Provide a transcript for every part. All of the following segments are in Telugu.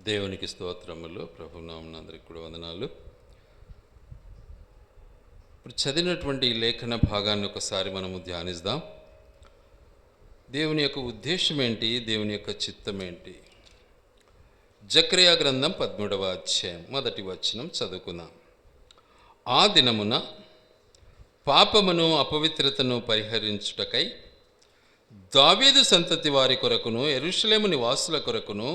దేవునికి స్తోత్రములు. ప్రభునామమున అందరికీ కూడా వందనాలు. ఇప్పుడు చదివినటువంటి ఈ లేఖన భాగాన్ని ఒకసారి మనము ధ్యానిద్దాం. దేవుని యొక్క ఉద్దేశం ఏంటి, దేవుని యొక్క చిత్తం ఏంటి? జకర్యా గ్రంథం 13వ అధ్యాయం 1వ వచనం చదువుకుందాం. ఆ దినమున పాపమును అపవిత్రతను పరిహరించుటకై దావీదు సంతతి వారి కొరకును యెరూషలేము నివాసుల కొరకును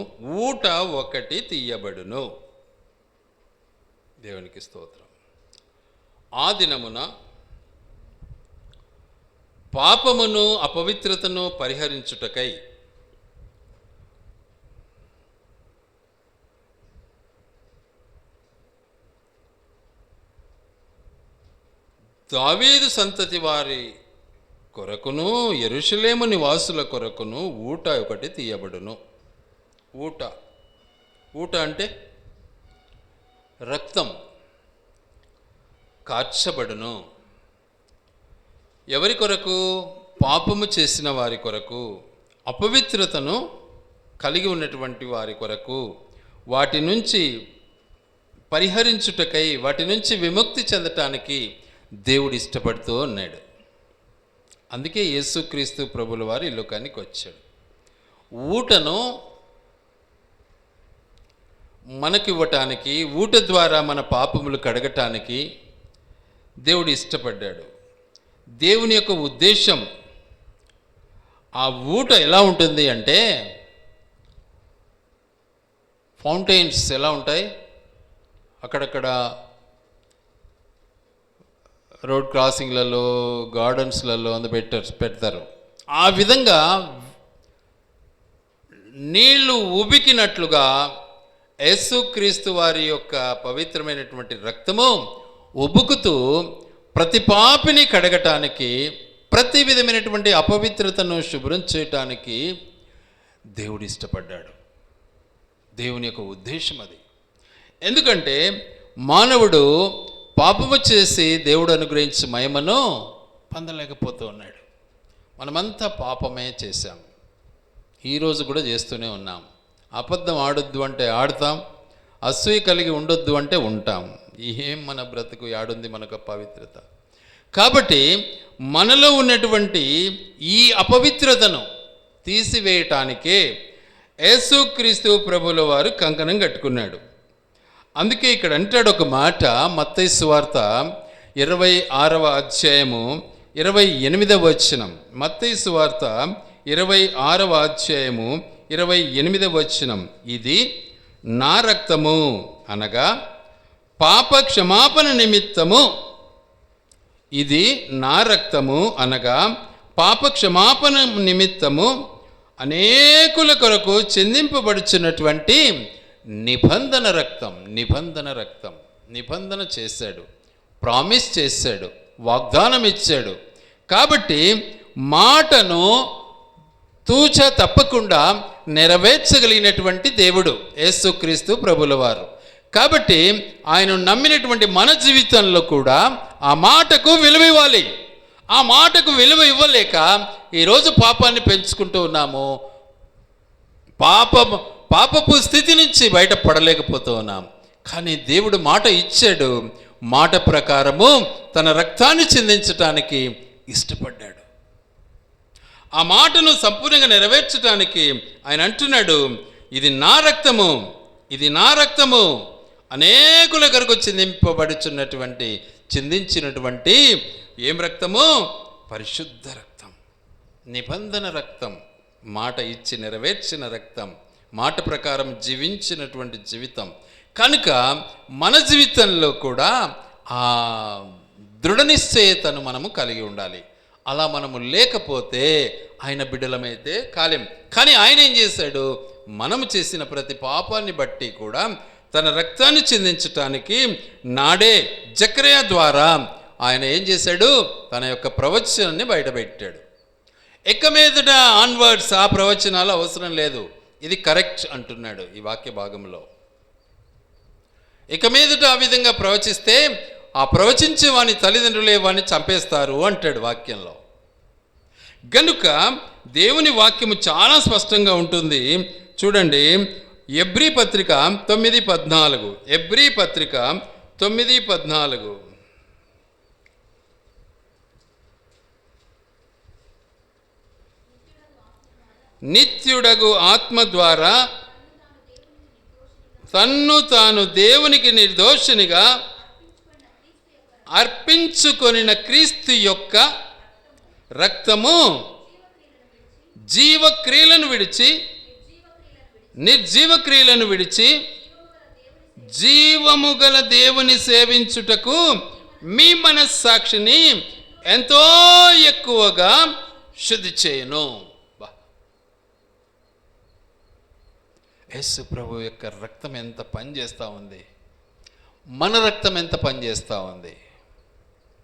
ఊట ఒకటి తీయబడును. దేవునికి స్తోత్రం. ఆ దినమున పాపమును అపవిత్రతను పరిహరించుటకై దావీదు సంతతి వారి కొరకును యెరూషలేము నివాసుల కొరకును ఊట ఒకటి తీయబడును. ఊట అంటే రక్తం కార్చబడును. ఎవరి కొరకు? పాపము చేసిన వారి కొరకు, అపవిత్రతను కలిగి ఉన్నటువంటి వారి కొరకు, వాటి నుంచి పరిహరించుటకై, వాటి నుంచి విముక్తి చెందటానికి దేవుడు ఇష్టపడుతూ ఉన్నాడు. అందుకే యేసుక్రీస్తు ప్రభుల వారు ఈ లోకానికి వచ్చాడు. ఊటను మనకివ్వటానికి, ఊట ద్వారా మన పాపములు కడగటానికి దేవుడు ఇష్టపడ్డాడు. దేవుని యొక్క ఉద్దేశం, ఆ ఊట ఎలా ఉంటుంది అంటే, ఫౌంటైన్స్ ఎలా ఉంటాయి, అక్కడక్కడ రోడ్ క్రాసింగ్లలో, గార్డెన్స్లలో పెడతారు. ఆ విధంగా నీళ్లు ఉబికినట్లుగా యేసుక్రీస్తు వారి యొక్క పవిత్రమైనటువంటి రక్తము ఉబుకుతూ ప్రతి పాపిని కడగటానికి, ప్రతి విధమైనటువంటి అపవిత్రతను శుభ్రం చేయటానికి దేవుడు ఇష్టపడ్డాడు. దేవుని యొక్క ఉద్దేశం అది. ఎందుకంటే మానవుడు పాపము చేసి దేవుడు అనుగ్రహించి మహిమను పొందలేకపోతూ ఉన్నాడు. మనమంతా పాపమే చేశాం, ఈరోజు కూడా చేస్తూనే ఉన్నాం. అబద్ధం ఆడొద్దు అంటే ఆడతాం, అసూయ కలిగి ఉండొద్దు అంటే ఉంటాం. ఏం మన బ్రతుకు ఆడుంది మనకు పవిత్రత? కాబట్టి మనలో ఉన్నటువంటి ఈ అపవిత్రతను తీసివేయటానికే యేసుక్రీస్తు ప్రభుల వారు కంకణం కట్టుకున్నాడు. అందుకే ఇక్కడ అంటాడు ఒక మాట, మత్తయి సువార్త 26వ అధ్యాయము 28వ వచనం. మత్తయి సువార్త 26వ అధ్యాయము 28వ వచనం. ఇది నా రక్తము అనగా పాప క్షమాపణ నిమిత్తము, ఇది నా రక్తము అనగా పాప క్షమాపణ నిమిత్తము అనేకుల కొరకు చెందింపబడుచున్నటువంటి నిబంధన రక్తం. నిబంధన చేశాడు, ప్రామిస్ చేశాడు, వాగ్దానం ఇచ్చాడు. కాబట్టి మాటను తూచ తప్పకుండా నెరవేర్చగలిగినటువంటి దేవుడు యేసుక్రీస్తు ప్రభుల వారు. కాబట్టి ఆయన నమ్మినటువంటి మన జీవితంలో కూడా ఆ మాటకు విలువ ఇవ్వాలి. ఆ మాటకు విలువ ఇవ్వలేక ఈరోజు పాపాన్ని పెంచుకుంటూ ఉన్నాము. పాపపు స్థితి నుంచి బయటపడలేకపోతూ ఉన్నాం. కానీ దేవుడు మాట ఇచ్చాడు, మాట ప్రకారము తన రక్తాన్ని చిందించటానికి ఇష్టపడ్డాడు. ఆ మాటను సంపూర్ణంగా నెరవేర్చడానికి ఆయన అంటున్నాడు, ఇది నా రక్తము, ఇది నా రక్తము, అనేకుల కొరకు చిందించినటువంటి ఏం రక్తము? పరిశుద్ధ రక్తం, నిబంధన రక్తం, మాట ఇచ్చి నెరవేర్చిన రక్తం, మాట ప్రకారం జీవించినటువంటి జీవితం. కనుక మన జీవితంలో కూడా ఆ దృఢ నిశ్చయతను మనము కలిగి ఉండాలి. అలా మనము లేకపోతే ఆయన బిడ్డలమైతే కాలేం. కానీ ఆయన ఏం చేశాడు? మనము చేసిన ప్రతి పాపాన్ని బట్టి కూడా తన రక్తాన్ని చిందించటానికి నాడే జకర్యా ద్వారా ఆయన ఏం చేశాడు? తన యొక్క ప్రవచనాన్ని బయటపెట్టాడు. ఇక మీదట ఆన్వర్డ్స్ ఆ ప్రవచనాలు అవసరం లేదు, ఇది కరెక్ట్ అంటున్నాడు ఈ వాక్య భాగంలో. ఇక మీదట ఆ విధంగా ప్రవచిస్తే ఆ ప్రవచించే వాని తల్లిదండ్రులే వాడిని చంపేస్తారు అంటాడు వాక్యంలో. గనుక దేవుని వాక్యము చాలా స్పష్టంగా ఉంటుంది. చూడండి, ఎబ్రీ పత్రిక 9:14. ఎబ్రీ పత్రిక 9:14. నిత్యుడగు ఆత్మ ద్వారా తన్ను తాను దేవునికి నిర్దోషినిగా అర్పించుకొనిన క్రీస్తు యొక్క రక్తము జీవక్రియలను విడిచి నిర్జీవ క్రియలను విడిచి జీవము గల దేవుని సేవించుటకు మీ మనస్సాక్షిని ఎంతో ఎక్కువగా శుద్ధి చేయను. యేసు ప్రభు యొక్క రక్తం ఎంత పనిచేస్తూ ఉంది, మన రక్తం ఎంత పనిచేస్తూ ఉంది.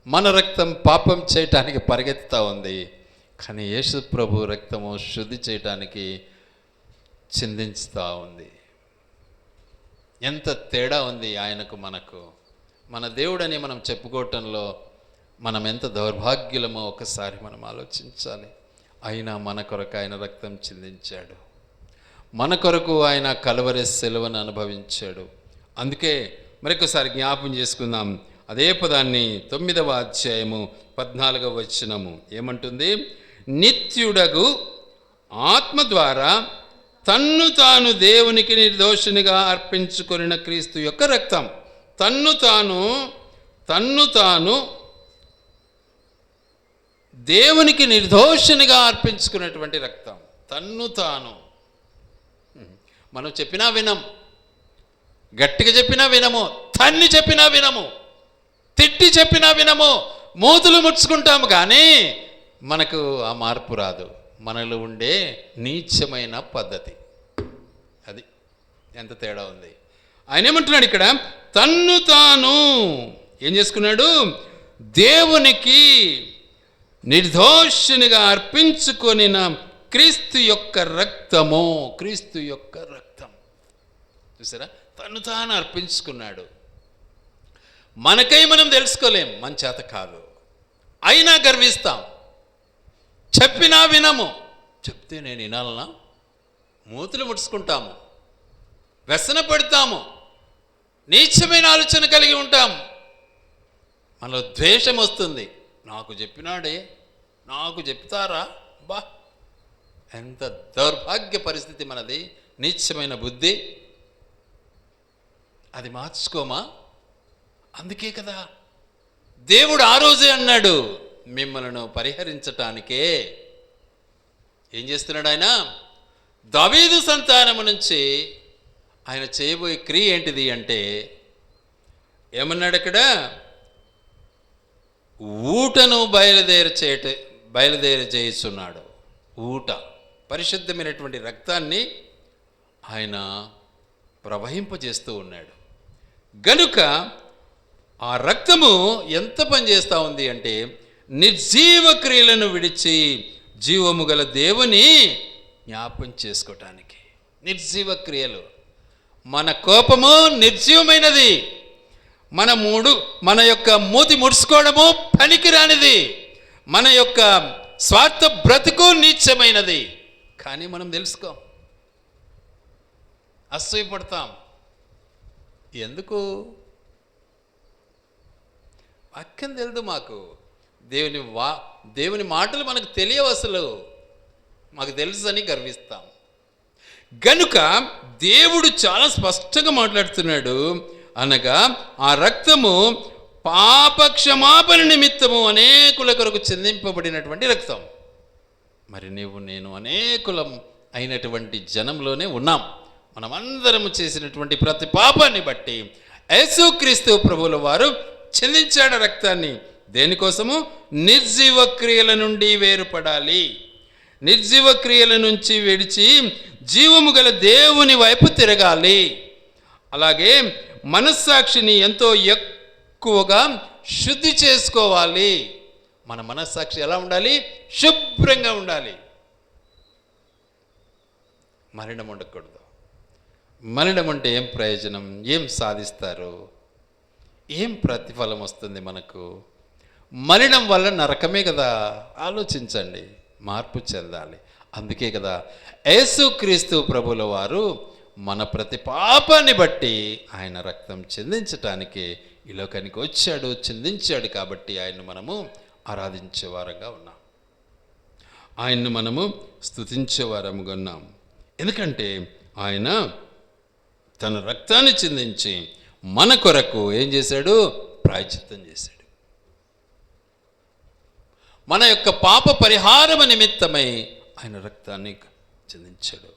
మన రక్తం పాపం చేయటానికి పరిగెత్తుతూ ఉంది, కానీ యేసు ప్రభు రక్తము శుద్ధి చేయటానికి చిందించుతూ ఉంది. ఎంత తేడా ఉంది ఆయనకు మనకు. మన దేవుడని మనం చెప్పుకోవటంలో మనం ఎంత దౌర్భాగ్యులమో ఒకసారి మనం ఆలోచించాలి. అయినా మన కొరకు ఆయన రక్తం చిందించాడు, మన కొరకు ఆయన కలువరి సిలువను అనుభవించాడు. అందుకే మరొకసారి జ్ఞాపం చేసుకుందాం. అదే పదాన్ని 9వ అధ్యాయము 14వ వచనము ఏమంటుంది? నిత్యుడగు ఆత్మ ద్వారా తన్ను తాను దేవునికి నిర్దోషినిగా అర్పించుకొనిన క్రీస్తు యొక్క రక్తం. తన్ను తాను దేవునికి నిర్దోషినిగా అర్పించుకున్నటువంటి రక్తం. తన్ను తాను. మనం చెప్పినా వినం, గట్టిగా చెప్పినా వినము, తన్ని చెప్పినా వినము, తిట్టి చెప్పినా వినము, మూతులు ముడుచుకుంటాము, కానీ మనకు ఆ మార్పు రాదు. మనలో ఉండే నీచమైన పద్ధతి అది. ఎంత తేడా ఉంది. ఆయన ఏమంటున్నాడు ఇక్కడ? తన్ను తాను ఏం చేసుకున్నాడు? దేవునికి నిర్దోషినిగా అర్పించుకొనిన క్రీస్తు యొక్క రక్తము. క్రీస్తు యొక్క రక్తం చూసారా? తను తాను అర్పించుకున్నాడు. మనకై మనం తెలుసుకోలేం, మన చేత కాదు, అయినా గర్విస్తాం. చెప్పినా వినము. చెప్తే నేను వినాలనా? మూతులు ముడుచుకుంటాము, వ్యసన పడతాము, నీచమైన ఆలోచన కలిగి ఉంటాము, మనలో ద్వేషం వస్తుంది. నాకు చెప్పినాడే, నాకు చెప్తారా? బా, ఎంత దౌర్భాగ్య పరిస్థితి మనది. నీచమైన బుద్ధి, అది మార్చుకోమా? అందుకే కదా దేవుడు ఆ రోజే అన్నాడు, మిమ్మల్ని పరిహరించటానికే ఏం చేస్తున్నాడు ఆయన? దావీదు సంతానము నుంచి ఆయన చేయబోయే క్రియ ఏంటిది అంటే ఏమన్నాడు అక్కడ? ఊటను బయలుదేరి చేయిస్తున్నాడు. ఊట, పరిశుద్ధమైనటువంటి రక్తాన్ని ఆయన ప్రవహింపజేస్తూ ఉన్నాడు. గనుక ఆ రక్తము ఎంత పనిచేస్తూ ఉంది అంటే నిర్జీవ క్రియలను విడిచి జీవము గల దేవుని జ్ఞాపం చేసుకోవటానికి. నిర్జీవ క్రియలు. మన కోపము నిర్జీవమైనది, మన యొక్క మూతి ముడుచుకోవడము పనికిరానిది, మన యొక్క స్వార్థ బ్రతుకు నీచమైనది. కానీ మనం తెలుసుకోం, అసూయపడతాం. ఎందుకు? వాక్యం తెలియదు మాకు. దేవుని మాటలు మనకు తెలియవు, అసలు మాకు తెలుసు అని గర్విస్తాం. గనుక దేవుడు చాలా స్పష్టంగా మాట్లాడుతున్నాడు. అనగా ఆ రక్తము పాపక్షమాపణ నిమిత్తము అనేకుల కొరకు చెందింపబడినటువంటి రక్తం. మరి నీవు నేను అనేకులం అయినటువంటి జనంలోనే ఉన్నాం. మనమందరము చేసినటువంటి ప్రతి పాపాన్ని బట్టి యేసుక్రీస్తు ప్రభువుల వారు చెందించాడు రక్తాన్ని. దేనికోసము? నిర్జీవ క్రియల నుండి వేరుపడాలి. నిర్జీవ క్రియల నుంచి విడిచి జీవము గల దేవుని వైపు తిరగాలి. అలాగే మనస్సాక్షిని ఎంతో ఎక్కువగా శుద్ధి చేసుకోవాలి. మన మనస్సాక్షి ఎలా ఉండాలి? శుభ్రంగా ఉండాలి. మలినం ఉండకూడదు. మలినం అంటే ఏం ప్రయోజనం? ఏం సాధిస్తారు? ఏం ప్రతిఫలం వస్తుంది మనకు? మలినం వల్ల నరకమే కదా. ఆలోచించండి, మార్పు చెందాలి. అందుకే కదా యేసుక్రీస్తు ప్రభుల వారు మన ప్రతి పాపాన్ని బట్టి ఆయన రక్తం చిందించటానికి ఈ లోకానికి వచ్చాడు, చిందించాడు. కాబట్టి ఆయన్ను మనము ఆరాధించే వారంగా ఉన్నాం, ఆయన్ను మనము స్తుతించే వారముగా ఉన్నాం. ఎందుకంటే ఆయన తన రక్తాన్ని చిందించి మన కొరకు ఏం చేశాడు? ప్రాయశ్చిత్తం చేశాడు. మన యొక్క పాప పరిహారం నిమిత్తమై ఆయన రక్తాన్ని చిందించాడు.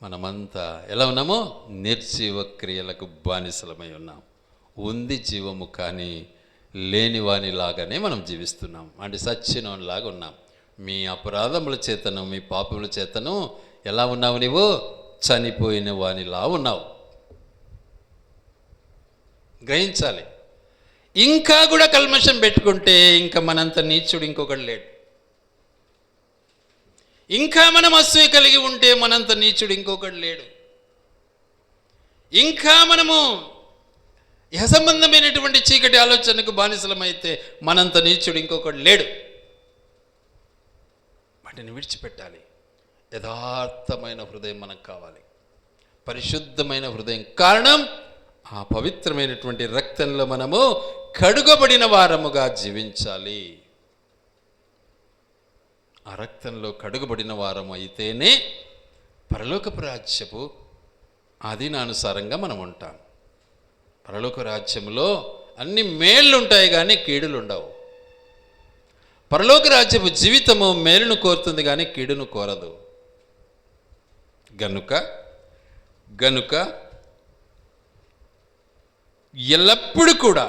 మనమంతా ఎలా ఉన్నామో నిర్జీవ క్రియలకు బానిసలమై ఉన్నాం. ఉంది జీవము కానీ లేని వానిలాగానే మనం జీవిస్తున్నాం. అంటే సచ్చినోనిలాగా ఉన్నాం. మీ అపరాధముల చేతను, మీ పాపముల చేతను ఎలా ఉన్నావు? నీవు చనిపోయిన వానిలా ఉన్నావు. గ్రహించాలి. ఇంకా కూడా కల్మషం పెట్టుకుంటే ఇంకా మనంత నీచుడు ఇంకొకడు లేడు. ఇంకా మనం అసూయ కలిగి ఉంటే మనంత నీచుడు ఇంకొకడు లేడు. ఇంకా మనము యసంబంధమైనటువంటి చీకటి ఆలోచనకు బానిసలమైతే మనంత నీచుడు ఇంకొకడు లేడు. వాటిని విడిచిపెట్టాలి. యథార్థమైన హృదయం మనకు కావాలి, పరిశుద్ధమైన హృదయం. కారణం ఆ పవిత్రమైనటువంటి రక్తంలో మనము కడుగబడిన వారముగా జీవించాలి. ఆ రక్తంలో కడుగబడిన వారము అయితేనే పరలోకపు రాజ్యపు ఆధీనానుసారంగా మనం ఉంటాం. పరలోక రాజ్యంలో అన్ని మేళ్ళు ఉంటాయి కానీ కీడులు ఉండవు. పరలోక రాజ్యపు జీవితము మేలును కోరుతుంది కానీ కీడును కోరదు. గనుక ఎల్లప్పుడూ కూడా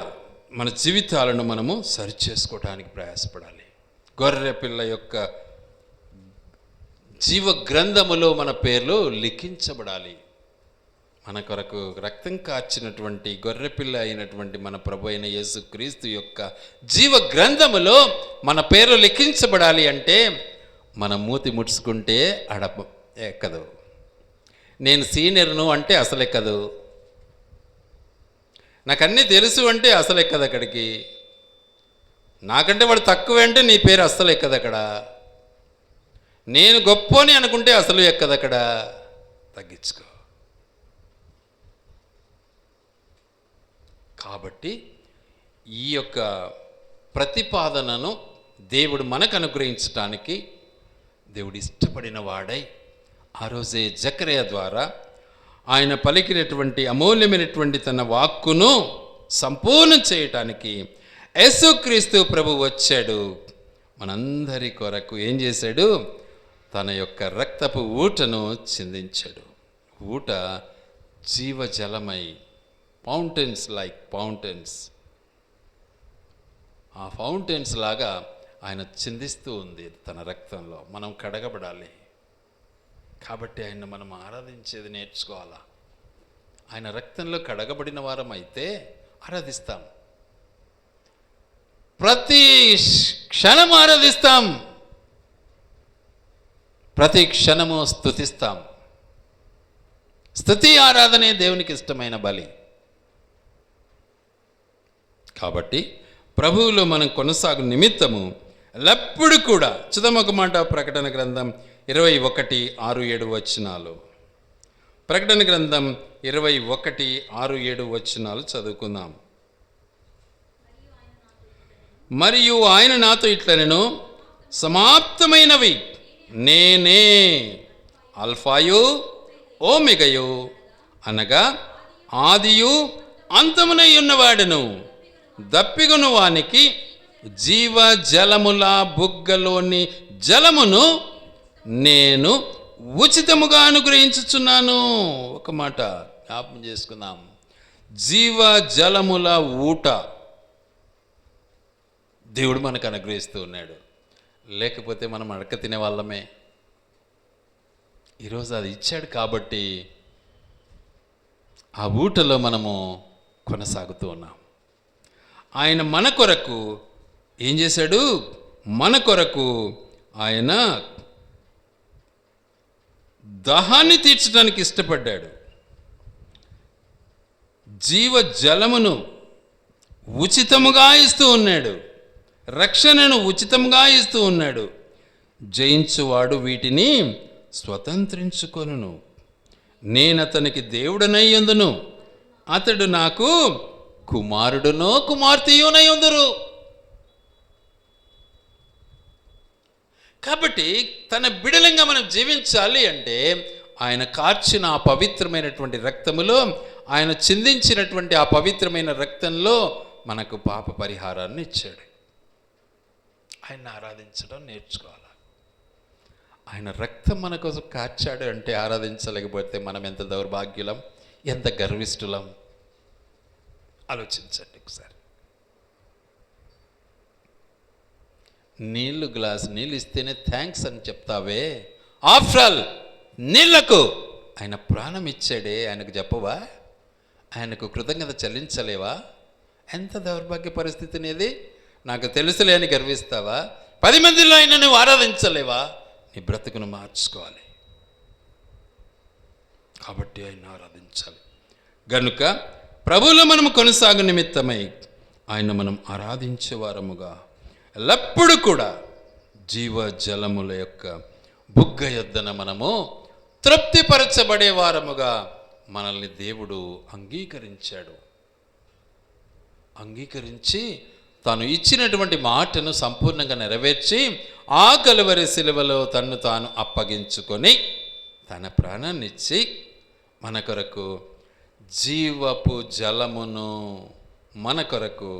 మన జీవితాలను మనము సరిచేసుకోవడానికి ప్రయాసపడాలి. గొర్రె పిల్ల యొక్క జీవ గ్రంథములో మన పేర్లు లిఖించబడాలి. మన కొరకు రక్తం కార్చినటువంటి గొర్రెపిల్ల అయినటువంటి మన ప్రభు అయిన యేసుక్రీస్తు యొక్క జీవ గ్రంథములో మన పేర్లు లిఖించబడాలి. అంటే మన మూతి ముడుచుకుంటే ఎక్కదు. నేను సీనియర్ను అంటే అసలు ఎక్కదు. నాకు అన్నీ తెలుసు అంటే అసలు ఎక్కదు అక్కడికి. నాకంటే వాడు తక్కువ అంటే నీ పేరు అస్సలు ఎక్కదు అక్కడ. నేను గొప్ప అని అనుకుంటే అసలు ఎక్కదు అక్కడ. తగ్గించుకో. కాబట్టి ఈ యొక్క ప్రతిపాదనను దేవుడు మనకు అనుగ్రహించటానికి దేవుడు ఇష్టపడిన వాడై ఆ రోజే జకర్యా ద్వారా ఆయన పలికినటువంటి అమూల్యమైనటువంటి తన వాక్కును సంపూర్ణం చేయటానికి యేసుక్రీస్తు ప్రభు వచ్చాడు. మనందరి కొరకు ఏం చేశాడు? తన యొక్క రక్తపు ఊటను చిందించాడు. ఊట జీవజలమై ఫౌంటైన్స్ లైక్ ఫౌంటైన్స్, ఆ ఫౌంటైన్స్ లాగా ఆయన చిందిస్తూ ఉంది తన రక్తంలో. మనం కడగబడాలి. కాబట్టి ఆయన మనం ఆరాధించేది నేర్చుకోవాలా. ఆయన రక్తంలో కడగబడిన వారం అయితే ఆరాధిస్తాం. ప్రతి క్షణం ఆరాధిస్తాం, ప్రతి క్షణము స్తుతిస్తాం. స్తుతి ఆరాధనే దేవునికి ఇష్టమైన బలి. కాబట్టి ప్రభువులో మనం కొనసాగు నిమిత్తము ఎల్లప్పుడూ కూడా చూద్దాం. మాట ప్రకటన గ్రంథం 21:6-7 వచనాలు. ప్రకటన గ్రంథం 21:6-7 వచనాలు చదువుకుందాం. మరియు ఆయన నాతో ఇట్లనెను, సమాప్తమైనవి నేనే అల్ఫాయు ఓమెగయు, అనగా ఆదియు అంతమునై ఉన్నవాడను. దప్పిగొను వానికి జీవ జలముల బుగ్గలోని జలమును నేను ఉచితముగా అనుగ్రహించుచున్నాను. ఒక మాట జ్ఞాపకం చేసుకుందాం. జీవ జలముల ఊట దేవుడు మనకు అనుగ్రహిస్తూ ఉన్నాడు. లేకపోతే మనం అడక తినే వాళ్ళమే. ఈరోజు అది ఇచ్చాడు కాబట్టి ఆ ఊటలో మనము కొనసాగుతూ ఉన్నాం. ఆయన మన కొరకు ఏం చేశాడు? మన కొరకు ఆయన దాహాన్ని తీర్చడానికి ఇష్టపడ్డాడు. జీవ జలమును ఉచితముగా ఇస్తూ ఉన్నాడు. రక్షణను ఉచితంగా ఇస్తూ ఉన్నాడు. జయించువాడు వీటిని స్వతంత్రించుకొనును. నేనతనికి దేవుడనయ్యుందును, అతడు నాకు కుమారుడునో కుమార్తెయునయ్యుందురు. కాబట్టి తన బిడలంగా మనం జీవించాలి అంటే ఆయన కార్చిన ఆ పవిత్రమైనటువంటి రక్తములో, ఆయన చిందించినటువంటి ఆ పవిత్రమైన రక్తంలో మనకు పాప పరిహారాన్ని ఇచ్చాడు. ఆయన్ని ఆరాధించడం నేర్చుకోవాలి. ఆయన రక్తం మన కోసం కార్చాడు అంటే ఆరాధించలేకపోతే మనం ఎంత దౌర్భాగ్యులం, ఎంత గర్విష్ఠులం ఆలోచించండి ఒకసారి. గ్లాసు నీళ్ళు ఇస్తేనే థ్యాంక్స్ అని చెప్తావే, ఆఫ్టర్ ఆల్ నీళ్లకు ఆయన ప్రాణం ఇచ్చాడే, ఆయనకు చెప్పవా? ఆయనకు కృతజ్ఞత చెల్లించలేవా? ఎంత దౌర్భాగ్య పరిస్థితి అనేది. నాకు తెలుసులే అని గర్విస్తావా? 10 మందిలో అయినా నువ్వు ఆరాధించలేవా? నీ బ్రతుకును మార్చుకోవాలి. కాబట్టి ఆయన ఆరాధించాలి. గనుక ప్రభువులో మనము కొనసాగు నిమిత్తమై ఆయన మనం ఆరాధించే వారముగా ఎల్లప్పుడూ కూడా జీవజలముల యొక్క బుగ్గ యొద్దన మనము తృప్తిపరచబడే వారముగా మనల్ని దేవుడు అంగీకరించాడు. అంగీకరించి తాను ఇచ్చినటువంటి మాటను సంపూర్ణంగా నెరవేర్చి ఆ కలువరి శిలువలో తన్ను తాను అప్పగించుకొని తన ప్రాణాన్ని ఇచ్చి మన కొరకు జీవపు జలమును మన కొరకు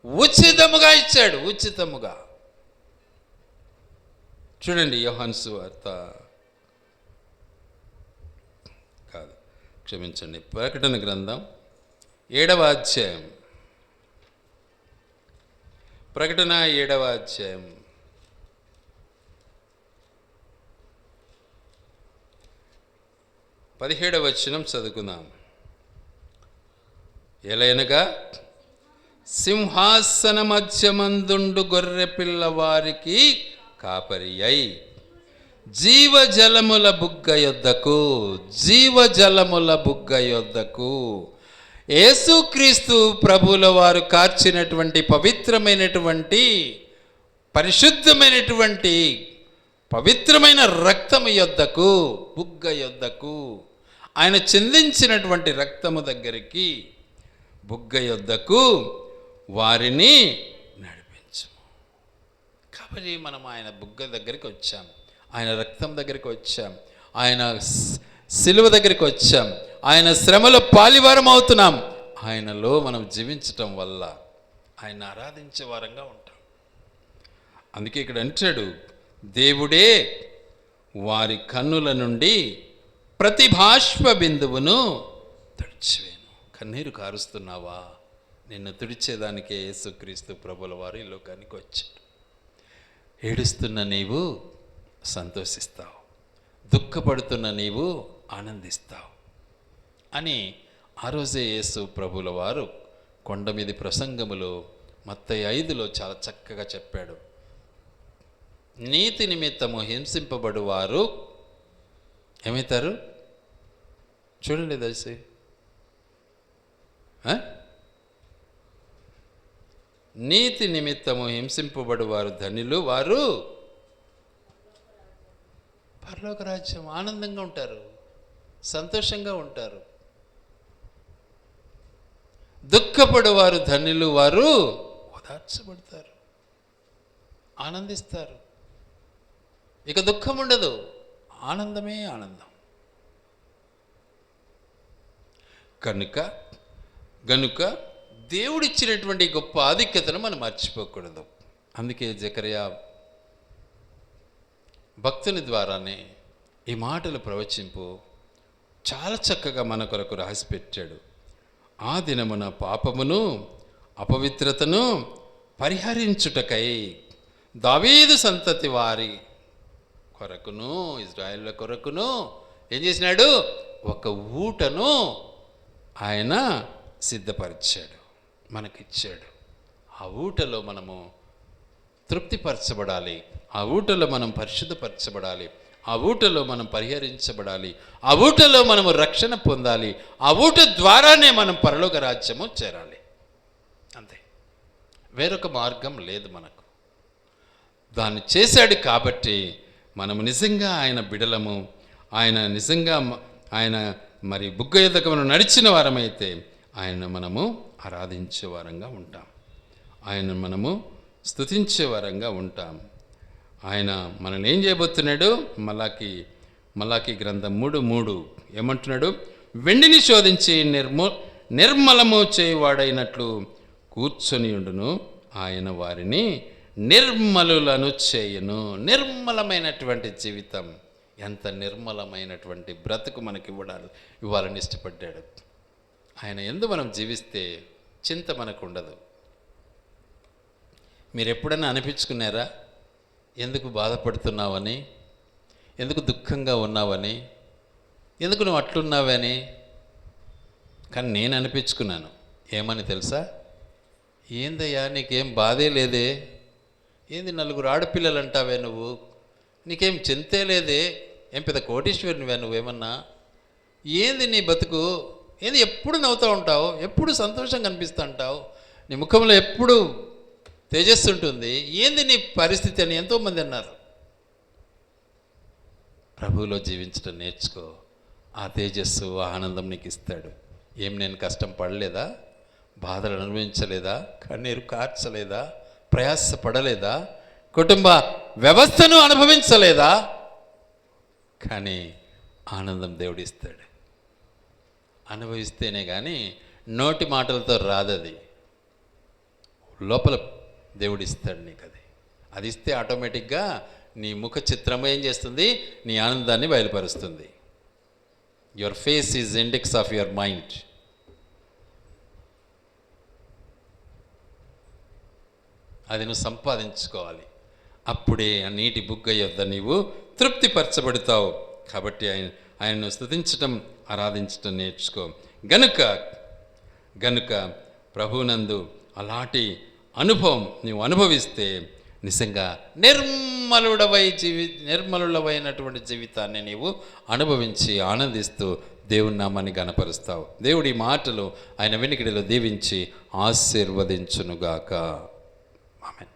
ఉచితముగా ఇచ్చాడు. ఉచితముగా. చూడండి, యోహాను సువార్త కాదు, క్షమించండి, ప్రకటన గ్రంథం 7వ అధ్యాయం. ప్రకటన 7వ అధ్యాయం 17వ వచనం చదువుకుందాం. ఎలయనగా సింహాసన మధ్యమందుండు గొర్రె పిల్లవారికి కాపరి అయి జీవజలముల బుగ్గ యొద్దకు, జీవజలముల బుగ్గ యొద్దకు యేసుక్రీస్తు ప్రభువుల వారు కార్చినటువంటి పవిత్రమైనటువంటి పరిశుద్ధమైనటువంటి పవిత్రమైన రక్తము యొద్దకు, బుగ్గ యొద్దకు, ఆయన చిందించినటువంటి రక్తము దగ్గరికి, బుగ్గ యొద్దకు వారిని నడిపించము. కాబట్టి మనం ఆయన బుగ్గ దగ్గరికి వచ్చాం, ఆయన రక్తం దగ్గరికి వచ్చాం, ఆయన సిలువ దగ్గరికి వచ్చాం, ఆయన శ్రమలో పాలివారం అవుతున్నాం. ఆయనలో మనం జీవించటం వల్ల ఆయన ఆరాధించే వారంగా ఉంటాం. అందుకే ఇక్కడ అంటాడు, దేవుడే వారి కన్నుల నుండి ప్రతి బాష్ప బిందువును తుడిచివేను. కన్నీరు కారుస్తున్నావా? నిన్ను తుడిచేదానికే యేసుక్రీస్తు ప్రభుల వారు ఈ లోకానికి వచ్చాడు. ఏడుస్తున్న నీవు సంతోషిస్తావు, దుఃఖపడుతున్న నీవు ఆనందిస్తావు అని ఆ రోజే యేసు ప్రభుల వారు కొండ మీది ప్రసంగములో మత్తయి 5లో చాలా చక్కగా చెప్పాడు. నీతి నిమిత్తము హింసింపబడు వారు ఏమవుతారు? చూడండి దయచేసి, నీతి నిమిత్తము హింసింపబడు వారు ధన్యులు, వారు పరలోక రాజ్యం ఆనందంగా ఉంటారు, సంతోషంగా ఉంటారు. దుఃఖపడు వారు ధన్యులు, వారు ఓదార్చబడతారు, ఆనందిస్తారు. ఇక దుఃఖం ఉండదు, ఆనందమే ఆనందం. గనుక దేవుడిచ్చినటువంటి గొప్ప ఆధిక్యతను మనం మర్చిపోకూడదు. అందుకే జకర్యా భక్తుని ద్వారానే ఈ మాటలు ప్రవచింపు చాలా చక్కగా మన కొరకు రాసిపెట్టాడు. ఆ దినమున పాపమును అపవిత్రతను పరిహరించుటకై దావీదు సంతతి వారి కొరకును ఇజ్రాయేళ్ల కొరకును ఏం చేసినాడు? ఒక ఊటను ఆయన సిద్ధపరిచాడు, మనకిచ్చాడు. ఆ ఊటలో మనము తృప్తిపరచబడాలి, ఆ ఊటలో మనం పరిశుద్ధపరచబడాలి, ఆ ఊటలో మనం పరిహరించబడాలి, ఆ ఊటలో మనము రక్షణ పొందాలి, ఆ ఊట ద్వారానే మనం పరలోక రాజ్యము చేరాలి. అంతే, వేరొక మార్గం లేదు మనకు. దాన్ని చేశాడు కాబట్టి మనము నిజంగా ఆయన బిడలము, ఆయన నిజంగా ఆయన మరి బుగ్గ యొద్దకు మనం నడిచిన వారమైతే ఆయన మనము ఆరాధించే వారంగా ఉంటాం, ఆయన మనము స్తుతించే వారంగా ఉంటాం. ఆయన మనల్ని ఏం చేయబోతున్నాడు? మలాకి గ్రంథం 3:3 ఏమంటున్నాడు? వెండిని శోధించి నిర్మలము చేయువాడైనట్లు కూర్చొని ఉండును, ఆయన వారిని నిర్మలులను చేయును. నిర్మలమైనటువంటి జీవితం, ఎంత నిర్మలమైనటువంటి బ్రతుకు మనకి ఇవ్వాలని ఇష్టపడ్డాడు. ఆయన యందు మనం జీవిస్తే చింత మనకు ఉండదు. మీరు ఎప్పుడైనా అనిపించుకున్నారా ఎందుకు బాధపడుతున్నావని, ఎందుకు దుఃఖంగా ఉన్నావని, ఎందుకు నువ్వు అట్లున్నావని? కానీ నేను అనిపించుకున్నాను. ఏమని తెలుసా? ఏందయ్యా నీకేం బాధే లేదే, ఏంది 4 ఆడపిల్లలు అంటావే నువ్వు, నీకేం చింతే లేదే, ఏం పెద్ద కోటీశ్వరునివే నువ్వేమన్నా, ఏంది నీ బతుకు, ఏంది ఎప్పుడు నవ్వుతూ ఉంటావు, ఎప్పుడు సంతోషంగా కనిపిస్తూ ఉంటావు, నీ ముఖంలో ఎప్పుడు తేజస్సు ఉంటుంది, ఏంది నీ పరిస్థితి అని ఎంతోమంది అన్నారు. ప్రభువులో జీవించడం నేర్చుకో, ఆ తేజస్సు ఆ ఆనందం నీకు ఇస్తాడు. ఏం నేను కష్టం పడలేదా, బాధలు అనుభవించలేదా, కన్నీరు కార్చలేదా, ప్రయాసపడలేదా, కుటుంబ వ్యవస్థను అనుభవించలేదా? కానీ ఆనందం దేవుడిస్తాడు. అనుభవిస్తేనే కానీ నోటి మాటలతో రాదది, లోపల దేవుడిస్తాడు నీకు. అది ఇస్తే ఆటోమేటిక్గా నీ ముఖ చిత్రం ఏం చేస్తుంది? నీ ఆనందాన్ని బయలుపరుస్తుంది. Your face is index of your mind. అది నువ్వు సంపాదించుకోవాలి. అప్పుడే ఆ నీటి బుగ్గ యొద్ద నీవు తృప్తిపరచబడతావు. కాబట్టి ఆయనను స్తుతించటం, ఆరాధించటం నేర్చుకో. గనుక ప్రభువునందు అలాంటి అనుభవం నీవు అనుభవిస్తే నిజంగా నిర్మలుడవైనటువంటి జీవితాన్ని నీవు అనుభవించి ఆనందిస్తూ దేవుని నామాన్ని గణపరుస్తావు. దేవుడి మాటలు ఆయన వెనుకడిలో దీవించి ఆశీర్వదించునుగాక. ఆమేన్.